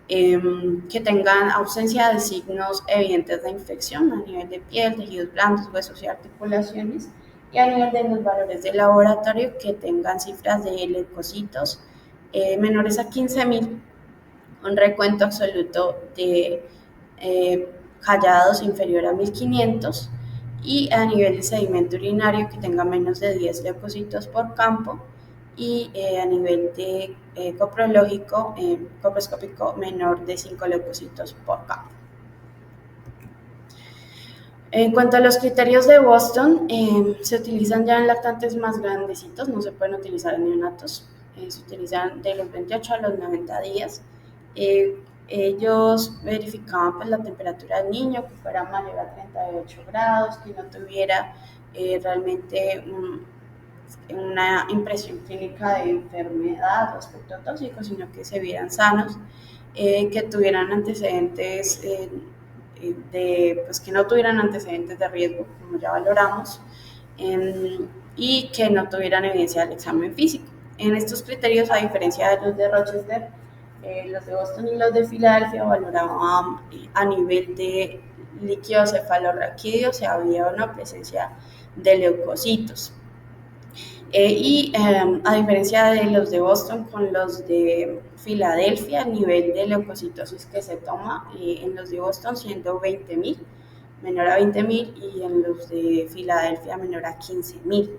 que tengan ausencia de signos evidentes de infección a nivel de piel, tejidos blandos, huesos y articulaciones, y a nivel de los valores de laboratorio que tengan cifras de leucocitos menores a 15.000, un recuento absoluto de callados inferior a 1.500 y a nivel de sedimento urinario que tenga menos de 10 leucocitos por campo y a nivel de coproscópico menor de 5 leucocitos por campo. En cuanto a los criterios de Boston, se utilizan ya en lactantes más grandecitos, no se pueden utilizar en neonatos, se utilizan de los 28 a los 90 días. Ellos verificaban pues, la temperatura del niño, que fuera mayor a 38 grados, que no tuviera realmente una impresión clínica de enfermedad o aspecto tóxico, sino que se vieran sanos, que tuvieran antecedentes pues que no tuvieran antecedentes de riesgo, como ya valoramos, y que no tuvieran evidencia del examen físico. En estos criterios, a diferencia de los de Rochester, los de Boston y los de Filadelfia valoraban a nivel de líquido cefalorraquídeo si había una presencia de leucocitos. A diferencia de los de Boston con los de Filadelfia, el nivel de leucocitosis que se toma en los de Boston siendo 20.000, menor a 20.000, y en los de Filadelfia menor a 15.000.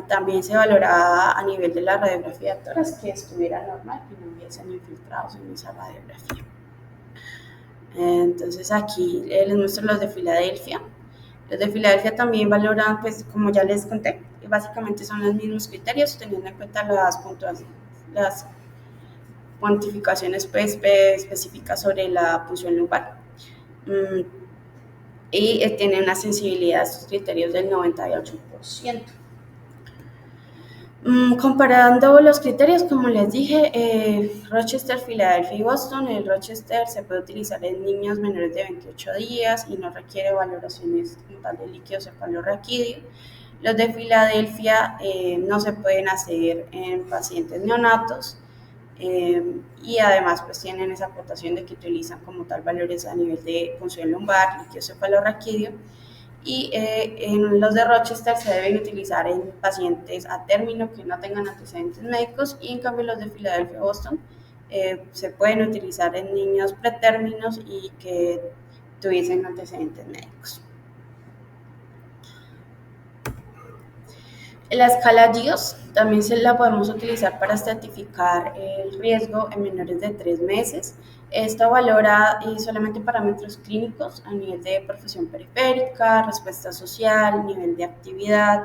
También se valoraba a nivel de la radiografía de tórax que estuviera normal y no hubiesen infiltrados en esa radiografía. Entonces aquí les muestro los de Filadelfia. Los de Filadelfia también valoran, pues como ya les conté, básicamente son los mismos criterios, teniendo en cuenta las cuantificaciones pues, específicas sobre la punción lumbar. Y tienen una sensibilidad a estos criterios del 98%. Comparando los criterios, como les dije, Rochester, Filadelfia y Boston, el Rochester se puede utilizar en niños menores de 28 días y no requiere valoraciones como tal de líquido cefalorraquídeo. Los de Filadelfia no se pueden hacer en pacientes neonatos y además pues tienen esa acotación de que utilizan como tal valores a nivel de punción lumbar, líquido cefalorraquídeo. Y en los de Rochester se deben utilizar en pacientes a término que no tengan antecedentes médicos, y en cambio los de Filadelfia y Boston se pueden utilizar en niños pretérminos y que tuviesen antecedentes médicos. La escala GIOS también la podemos utilizar para estratificar el riesgo en menores de 3 meses. Esta valora solamente parámetros clínicos a nivel de perfusión periférica, respuesta social, nivel de actividad,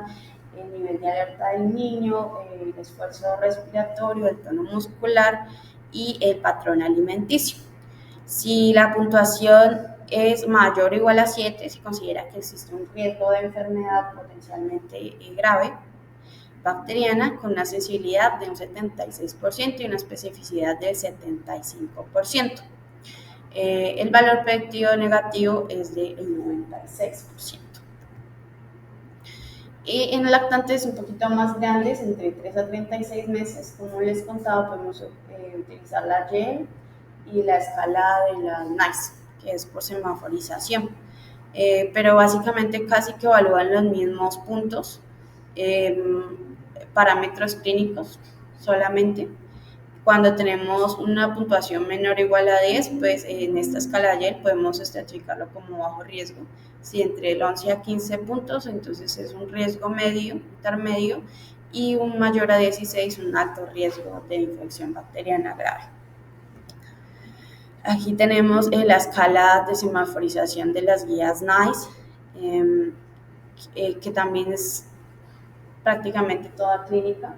el nivel de alerta del niño, el esfuerzo respiratorio, el tono muscular y el patrón alimenticio. Si la puntuación es mayor o igual a 7, se considera que existe un riesgo de enfermedad potencialmente grave bacteriana con una sensibilidad de un 76% y una especificidad del 75%. El valor predictivo negativo es del 96%. Y en lactantes un poquito más grandes, entre 3 a 36 meses, como les contaba, podemos utilizar la YEL y la escala de la NICE, que es por semaforización. Pero básicamente casi que evalúan los mismos puntos, eh, parámetros clínicos solamente. Cuando tenemos una puntuación menor o igual a 10, pues en esta escala de YEL podemos estratificarlo como bajo riesgo. Si entre el 11 a 15 puntos, entonces es un riesgo medio, intermedio, y un mayor a 16, un alto riesgo de infección bacteriana grave. Aquí tenemos la escala de semaforización de las guías NICE, que también es prácticamente toda clínica,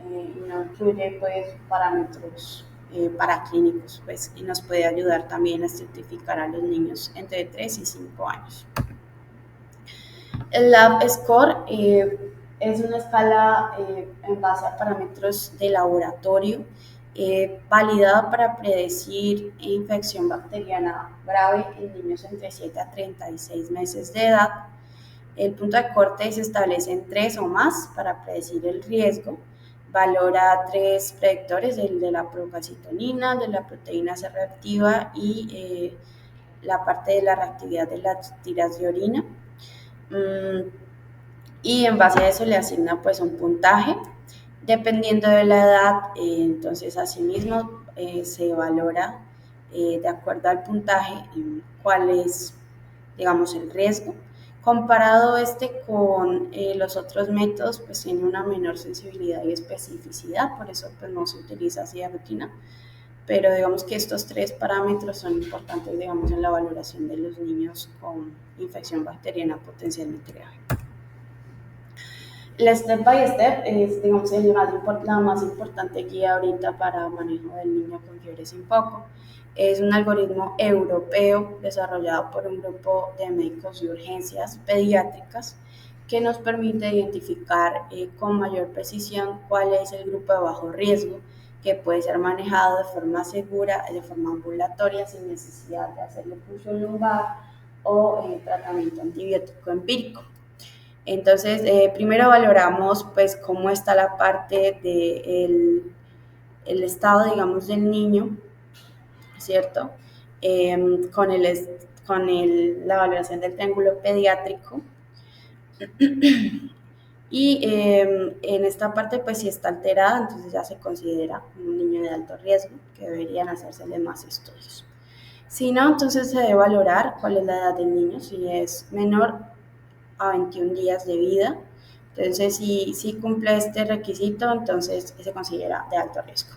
y no incluye pues parámetros paraclínicos, pues, y nos puede ayudar también a certificar a los niños entre 3 y 5 años. El Lab Score es una escala en base a parámetros de laboratorio, validada para predecir infección bacteriana grave en niños entre 7 a 36 meses de edad. El punto de corte se establece en 3 o más para predecir el riesgo. Valora 3 predictores, el de la procalcitonina, de la proteína C reactiva y la parte de la reactividad de las tiras de orina. Y en base a eso le asigna pues un puntaje. Dependiendo de la edad, entonces asimismo se valora de acuerdo al puntaje cuál es, digamos, el riesgo. Comparado con los otros métodos, pues tiene una menor sensibilidad y especificidad, por eso pues no se utiliza así de rutina, pero digamos que estos 3 parámetros son importantes, digamos, en la valoración de los niños con infección bacteriana potencialmente grave. El step by step es, digamos, la más importante guía ahorita para manejo del niño con fiebre sin foco. Es un algoritmo europeo desarrollado por un grupo de médicos de urgencias pediátricas que nos permite identificar con mayor precisión cuál es el grupo de bajo riesgo que puede ser manejado de forma segura, de forma ambulatoria, sin necesidad de hacerle punción lumbar o tratamiento antibiótico empírico. Entonces, primero valoramos pues cómo está la parte del el estado, digamos, del niño, ¿cierto? La valoración del triángulo pediátrico. Y en esta parte, pues si está alterada, entonces ya se considera un niño de alto riesgo, que deberían hacérsele más estudios. Si no, entonces se debe valorar cuál es la edad del niño, si es menor a 21 días de vida. Entonces, si cumple este requisito, entonces se considera de alto riesgo.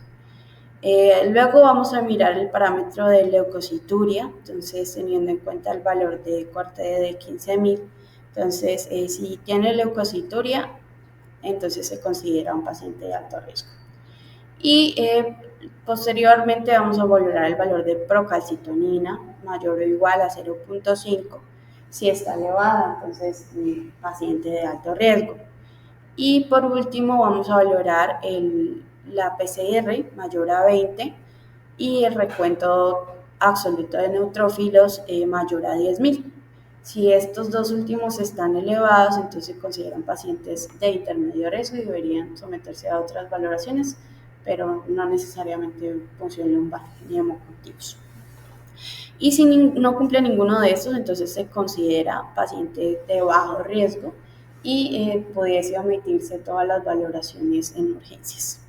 Luego vamos a mirar el parámetro de leucocituria, entonces teniendo en cuenta el valor de corte de 15.000. Entonces, si tiene leucocituria, entonces se considera un paciente de alto riesgo. Y posteriormente vamos a valorar el valor de procalcitonina mayor o igual a 0.5. Si está elevada, entonces paciente de alto riesgo. Y por último vamos a valorar la PCR mayor a 20 y el recuento absoluto de neutrófilos mayor a 10.000. Si estos dos últimos están elevados, entonces se consideran pacientes de intermedio riesgo y deberían someterse a otras valoraciones, pero no necesariamente punción lumbar ni hemocultivos. Y si no cumple ninguno de estos, entonces se considera paciente de bajo riesgo y pudiese omitirse todas las valoraciones en urgencias.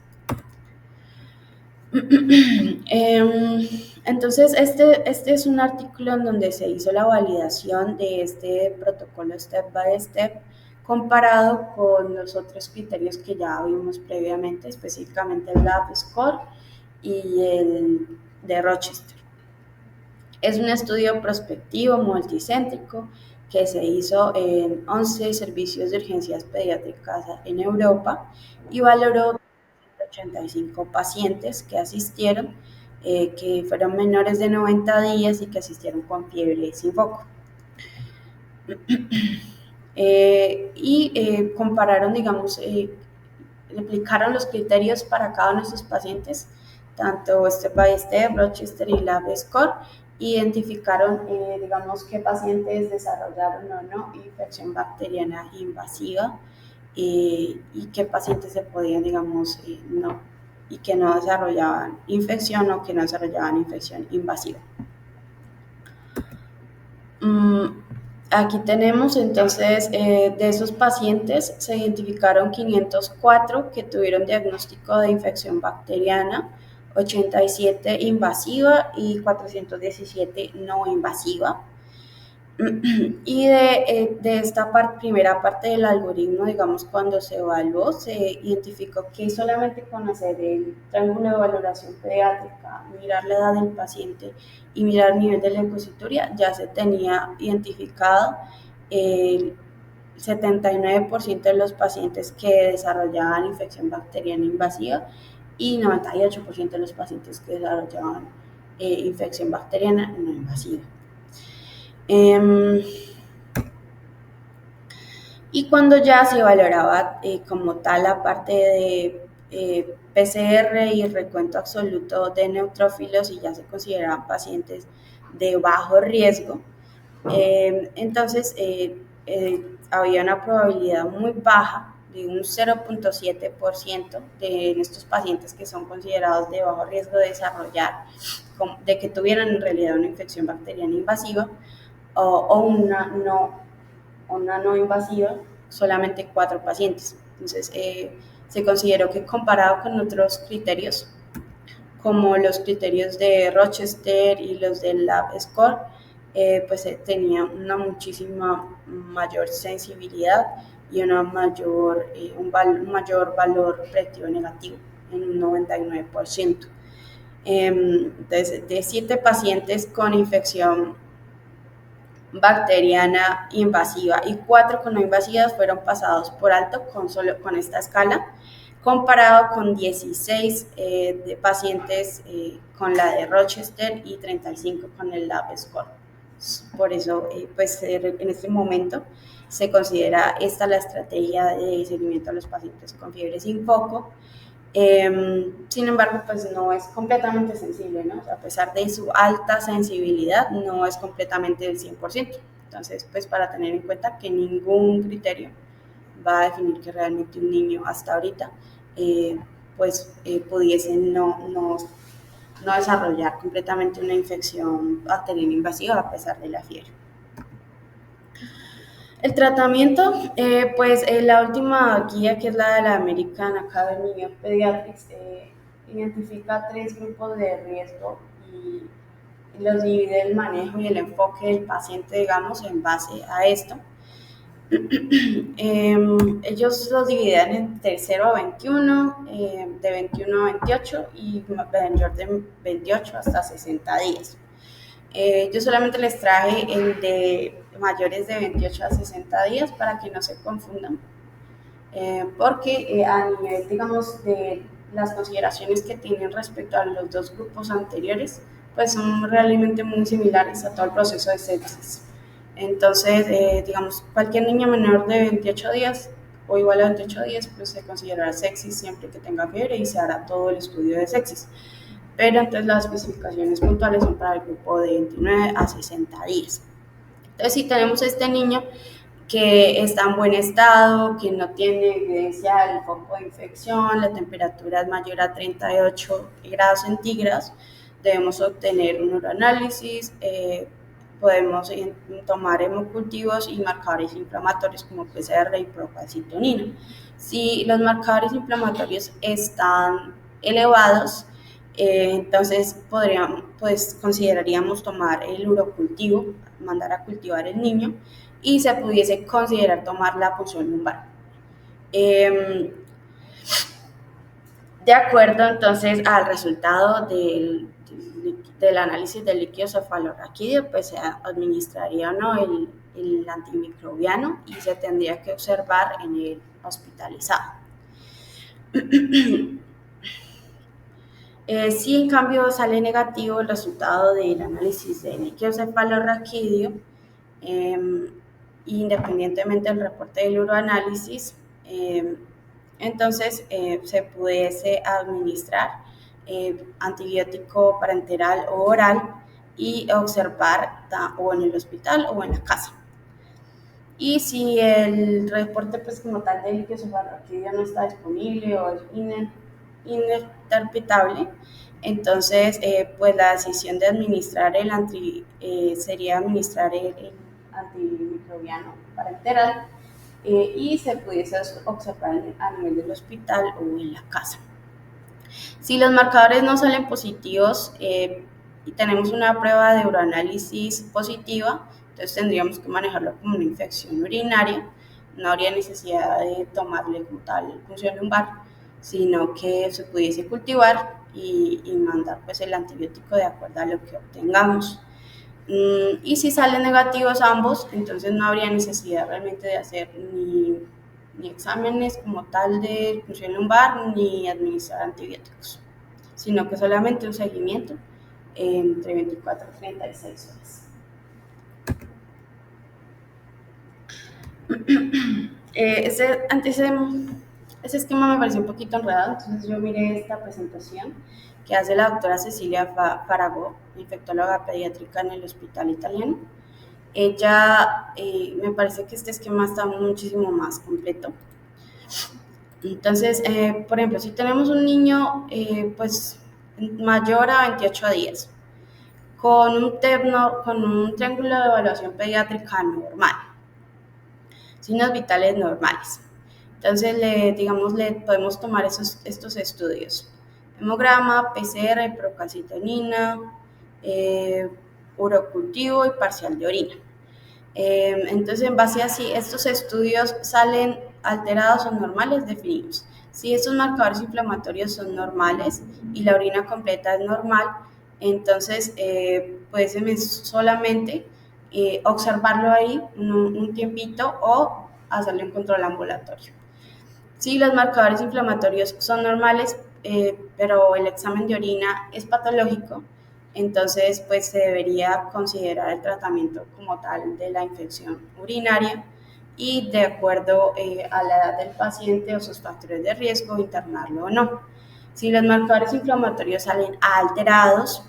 Entonces, este es un artículo en donde se hizo la validación de este protocolo step by step comparado con los otros criterios que ya vimos previamente, específicamente el Lab Score y el de Rochester. Es un estudio prospectivo multicéntrico que se hizo en 11 servicios de urgencias pediátricas en Europa y valoró 85 pacientes que asistieron, que fueron menores de 90 días y que asistieron con fiebre sin foco. Compararon, digamos, replicaron los criterios para cada uno de estos pacientes, tanto step by step, Rochester y Lab Score, identificaron, digamos, qué pacientes desarrollaron o no infección bacteriana invasiva y qué pacientes se podían, digamos, no, y que no desarrollaban infección o que no desarrollaban infección invasiva. Aquí tenemos entonces, de esos pacientes se identificaron 504 que tuvieron diagnóstico de infección bacteriana, 87 invasiva y 417 no invasiva. Y de esta primera parte del algoritmo, digamos, cuando se evaluó, se identificó que solamente con hacer el triángulo de valoración pediátrica, mirar la edad del paciente y mirar el nivel de leucocituria, ya se tenía identificado el 79% de los pacientes que desarrollaban infección bacteriana invasiva y 98% de los pacientes que desarrollaban infección bacteriana no invasiva. Y cuando ya se valoraba como tal la parte de PCR y el recuento absoluto de neutrófilos y ya se consideraban pacientes de bajo riesgo, entonces había una probabilidad muy baja de un 0.7% de estos pacientes que son considerados de bajo riesgo de desarrollar, de que tuvieran en realidad una infección bacteriana invasiva o una no invasiva, solamente 4 pacientes. Entonces, se consideró que comparado con otros criterios, como los criterios de Rochester y los del Lab Score, pues tenía una muchísima mayor sensibilidad y un mayor valor predictivo negativo, en un 99%. Entonces, de 7 pacientes con infección bacteriana invasiva y 4 con no invasivas fueron pasados por alto con esta escala, comparado con 16 de pacientes con la de Rochester y 35 con el Lab Score. Por eso, pues en este momento se considera esta la estrategia de seguimiento a los pacientes con fiebre sin foco. Sin embargo, pues no es completamente sensible, ¿no? O sea, a pesar de su alta sensibilidad, no es completamente del 100%. Entonces, pues para tener en cuenta que ningún criterio va a definir que realmente un niño hasta ahorita pudiese no desarrollar completamente una infección bacteriana invasiva a pesar de la fiebre. El tratamiento, la última guía, que es la de la American Academy of Pediatrics, identifica 3 grupos de riesgo y los divide el manejo y el enfoque del paciente, digamos, en base a esto. Ellos los dividen entre 0 a 21, de 21 a 28 y mayor de 28 hasta 60 días. Yo solamente les traje el de mayores de 28 a 60 días para que no se confundan, porque a nivel, digamos, de las consideraciones que tienen respecto a los 2 grupos anteriores, pues son realmente muy similares a todo el proceso de sepsis. Entonces, digamos, cualquier niño menor de 28 días o igual a 28 días, pues se considerará sepsis siempre que tenga fiebre y se hará todo el estudio de sepsis. Pero entonces las especificaciones puntuales son para el grupo de 29 a 60 días. Entonces, si tenemos este niño que está en buen estado, que no tiene evidencia del foco de infección, la temperatura es mayor a 38 grados centígrados, debemos obtener un uroanálisis, podemos tomar hemocultivos y marcadores inflamatorios como PCR y procalcitonina. Si los marcadores inflamatorios están elevados, entonces consideraríamos tomar el urocultivo, mandar a cultivar el niño y se pudiese considerar tomar la punción lumbar. De acuerdo entonces al resultado del análisis del líquido cefalorraquídeo, pues se administraría o no el antimicrobiano y se tendría que observar en el hospitalizado. Si en cambio sale negativo el resultado del análisis del líquido cefalorraquídeo, independientemente del reporte del uroanálisis, entonces se pudiese administrar antibiótico parenteral o oral y observar o en el hospital o en la casa. Y si el reporte pues como tal de líquido cefalorraquídeo no está disponible o es ininterpretable, entonces pues la decisión de administrar sería administrar el antimicrobiano parenteral y se pudiese observar a nivel del hospital o en la casa. Si los marcadores no salen positivos y tenemos una prueba de uroanálisis positiva, entonces tendríamos que manejarlo como una infección urinaria. No habría necesidad de tomarle como tal punción lumbar, sino que se pudiese cultivar y mandar pues el antibiótico de acuerdo a lo que obtengamos. Y si salen negativos ambos, entonces no habría necesidad realmente de hacer ni exámenes como tal de punción lumbar ni administrar antibióticos, sino que solamente un seguimiento entre 24 y 36 horas. Ese esquema me pareció un poquito enredado, entonces yo miré esta presentación que hace la doctora Cecilia Faragó, infectóloga pediátrica en el Hospital Italiano. Ella, me parece que este esquema está muchísimo más completo. Entonces, por ejemplo, si tenemos un niño pues mayor a 28 días, con un triángulo de evaluación pediátrica normal, signos vitales normales. Entonces, le podemos tomar estos estudios: hemograma, PCR, procalcitonina, urocultivo y parcial de orina. Entonces, en base a si estos estudios salen alterados o normales, definimos. Si estos marcadores inflamatorios son normales y la orina completa es normal, entonces puede solamente observarlo ahí un tiempito o hacerle un control ambulatorio. Si los marcadores inflamatorios son normales, pero el examen de orina es patológico, entonces pues se debería considerar el tratamiento como tal de la infección urinaria y de acuerdo a la edad del paciente o sus factores de riesgo, internarlo o no. Si los marcadores inflamatorios salen alterados,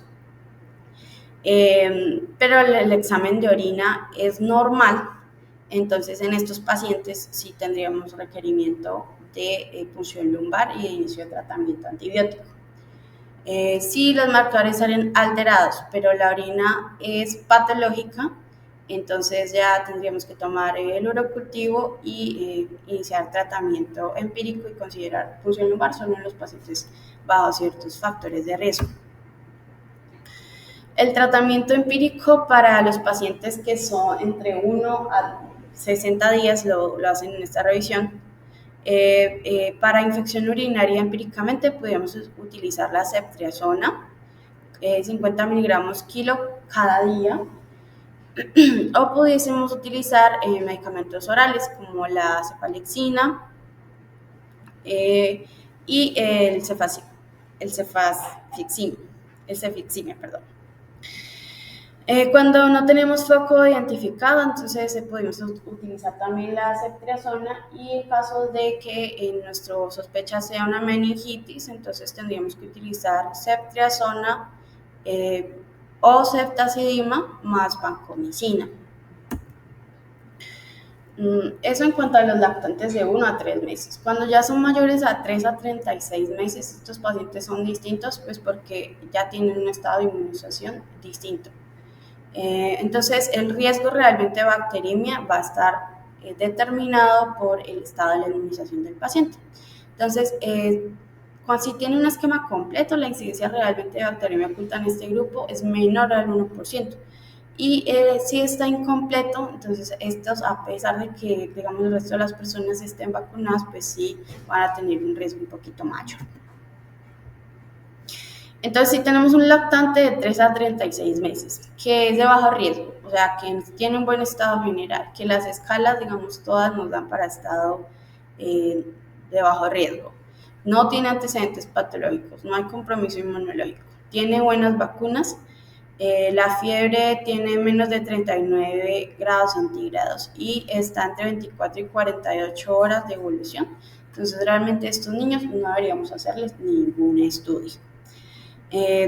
pero el examen de orina es normal, entonces en estos pacientes sí tendríamos requerimiento de punción lumbar y de inicio de tratamiento antibiótico. Si los marcadores salen alterados, pero la orina es patológica, entonces ya tendríamos que tomar el urocultivo y iniciar tratamiento empírico y considerar punción lumbar solo en los pacientes bajo ciertos factores de riesgo. El tratamiento empírico para los pacientes que son entre 1 a 60 días lo hacen en esta revisión. Para infección urinaria empíricamente podríamos utilizar la ceftriaxona, 50 miligramos kilo cada día, o pudiésemos utilizar medicamentos orales como la cefalexina y el cefixime, perdón. Cuando no tenemos foco identificado, entonces podemos utilizar también la ceftriaxona, y en caso de que nuestra sospecha sea una meningitis, entonces tendríamos que utilizar ceftriaxona o ceftazidima más vancomicina. Eso en cuanto a los lactantes de 1 a 3 meses. Cuando ya son mayores a 3 a 36 meses, estos pacientes son distintos, pues porque ya tienen un estado de inmunización distinto. Entonces, el riesgo realmente de bacteriemia va a estar determinado por el estado de la inmunización del paciente. Entonces, si tiene un esquema completo, la incidencia realmente de bacteriemia oculta en este grupo es menor al 1%. Y si está incompleto, entonces estos, a pesar de que digamos el resto de las personas estén vacunadas, pues sí van a tener un riesgo un poquito mayor. Entonces, si tenemos un lactante de 3 a 36 meses, que es de bajo riesgo, o sea, que tiene un buen estado general, que las escalas, digamos, todas nos dan para estado de bajo riesgo, no tiene antecedentes patológicos, no hay compromiso inmunológico, tiene buenas vacunas, la fiebre tiene menos de 39 grados centígrados y está entre 24 y 48 horas de evolución, entonces realmente estos niños no deberíamos hacerles ningún estudio.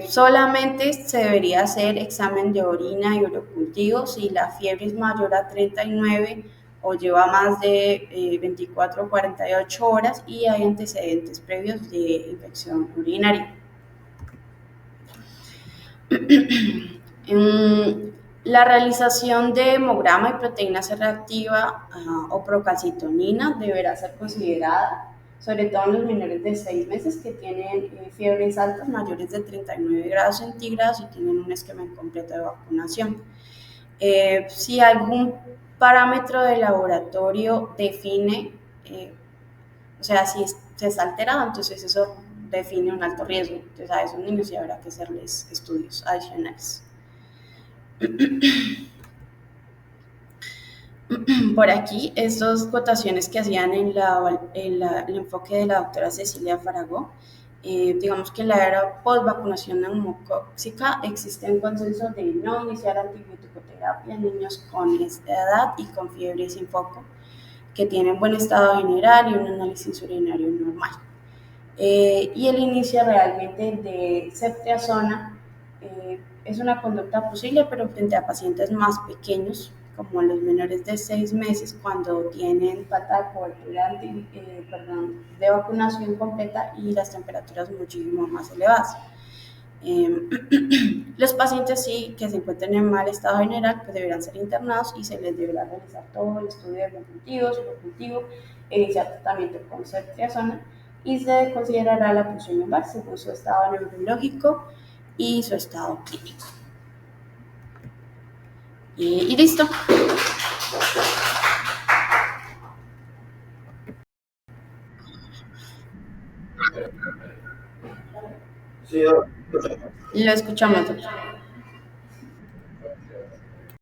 Solamente se debería hacer examen de orina y urocultivo si la fiebre es mayor a 39 o lleva más de 24 o 48 horas y hay antecedentes previos de infección urinaria. La realización de hemograma y proteína C reactiva o procalcitonina deberá ser considerada, sobre todo en los menores de 6 meses que tienen fiebres altas mayores de 39 grados centígrados y tienen un esquema incompleto de vacunación. Si algún parámetro de laboratorio define, o sea, si se está alterado, entonces eso define un alto riesgo. Entonces a esos niños sí habrá que hacerles estudios adicionales. Por aquí, estas votaciones que hacían en el enfoque de la doctora Cecilia Faragó, digamos que en la era post-vacunación neumocóxica existe un consenso de no iniciar antibiótico-terapia en niños con esta edad y con fiebre sin foco, que tienen buen estado general y un análisis urinario normal. Y el inicio realmente de ceftriaxona es una conducta posible, pero frente a pacientes más pequeños, como los menores de 6 meses, cuando tienen falta de cobertura de vacunación completa y las temperaturas muchísimo más elevadas. Los pacientes sí que se encuentren en mal estado general pues deberán ser internados y se les deberá realizar todo el estudio de cultivo, iniciar tratamiento con ceftriaxona y se considerará la punción lumbar según su estado neurológico y su estado clínico. Y listo. Sí, Lo escuchamos, doctor.